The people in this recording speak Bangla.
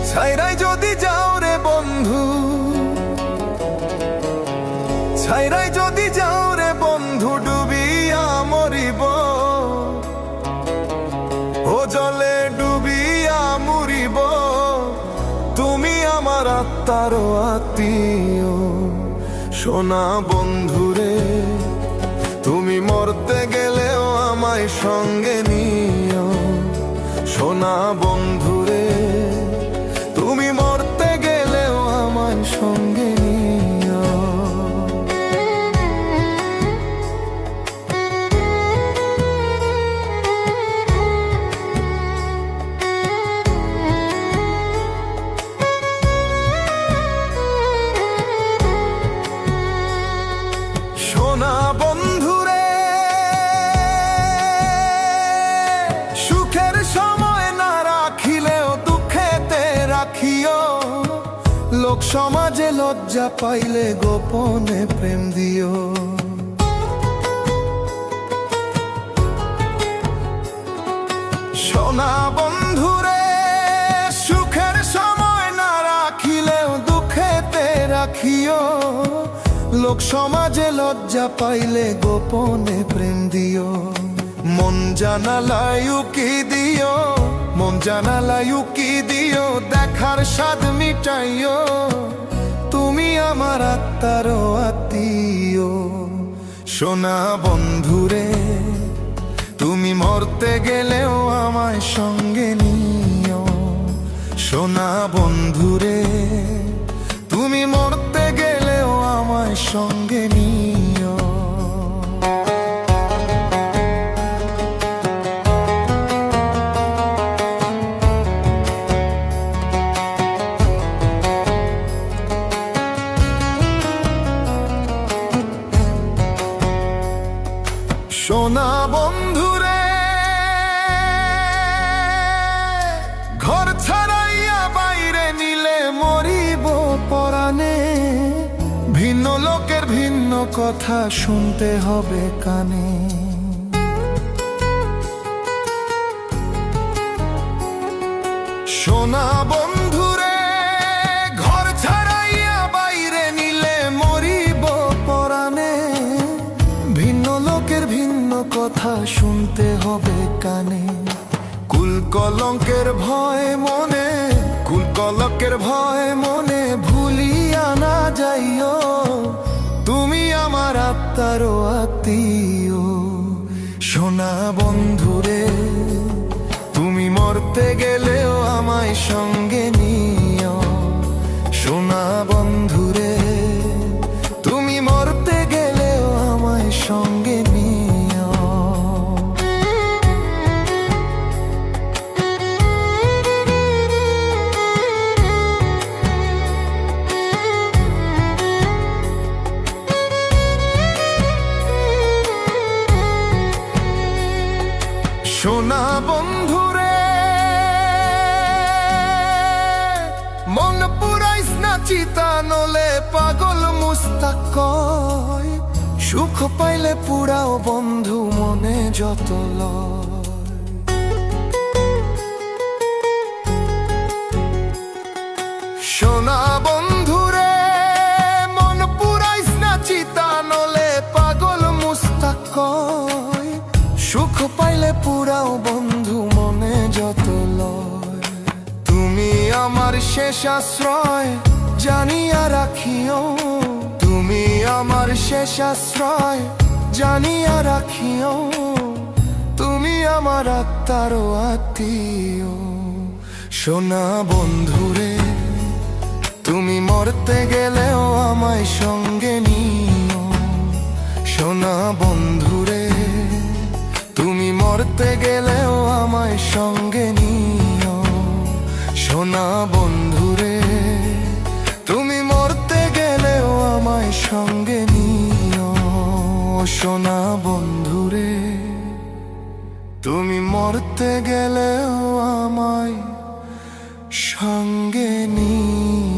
ছাইরাই যদি যাও রে বন্ধু, ছাইরাই যদি যাও রে বন্ধু, ডুবিয়া মরিব, ও জলে ডুবিয়া মরিব। তুমি আমার আত্মার আত্মীয় সোনা বন্ধুরে, তুমি মরতে গেলেও আমায় সঙ্গে নিও। সোনা বন্ধুরে, তুমি মরতে গেলেও আমায় সঙ্গে নিও। সোনা বন্ধুরে, সুখের সময় না রাখিলেও দুঃখেতে রাখিও। লোক সমাজে লজ্জা পাইলে গোপনে প্রেম দিও। সোনা বন্ধুরে, সুখের সময় না রাখিলেও দুঃখেতে রাখিও। লোক সমাজে লজ্জা পাইলে গোপনে প্রেম দিও। মন জানালায় উকি দিও, মন জানালায় উকি দিও, দেখার স্বাদ মিটাইও। তুমি আমার আত্মার আত্মীয় সোনা বন্ধুরে, তুমি মরতে গেলেও আমায় সঙ্গে নিও। সোনা বন্ধুরে, তুমি মরতে গেলেও আমায় সঙ্গে নিও। সোনা বন্ধুরে, ঘর ছাড়াইয়া বাইরে নিলে মরিব পরাণে। ভিন্ন লোকের ভিন্ন কথা শুনতে হবে কানে। সোনা বন্ধুরে, ঘর ছাড়াইয়া বাইরে নিলে মরিব পরাণে। ভিন্ন লোকের ভিন্ন কথা শুনতে হবে কানে। কুল কলঙ্কের ভয় মনে, কুল কলঙ্কের ভয় মনে, ভুলিয়া না যাইও। তুমি আমার আত্মার আত্মীয় সোনা বন্ধুরে, তুমি মরতে গেলেও আমায় সঙ্গে নিও। সোনা বন্ধুরে, তুমি মরতে গেলেও আমায় সঙ্গে নিও। সোনা বন্ধুরে, মন পুরাইস না চিতা, নলে পাগল মুস্তাক কয়। সুখ পাইলে পুরাও বন্ধু মনে যত লয়। সোনা বন্ধুরে, মন পুরাইস না চিতা, নলে পাগল মুস্তাক কয়। সুখ পাইলে পুরাও বন্ধু মনে যত লয়। তুমি আমার শেষ আশ্রয় জানিয়া রাখিও। তুমি আমার শেষ আশ্রয় জানিয়া রাখিও। তুমি আমার আত্মার আত্মীয় সোনা বন্ধুরে, তুমি মরতে গেলেও আমায় সঙ্গে নিও। সোনা বন্ধুরে, তুমি মরতে গেলেও আমায় সঙ্গে নিও। সোনা বন্ধুরে, তুমি মরতে গেলেও আমায় সঙ্গে নিও। সোনা বন্ধুরে, তুমি মরতে গেলেও আমায় সঙ্গে নিও।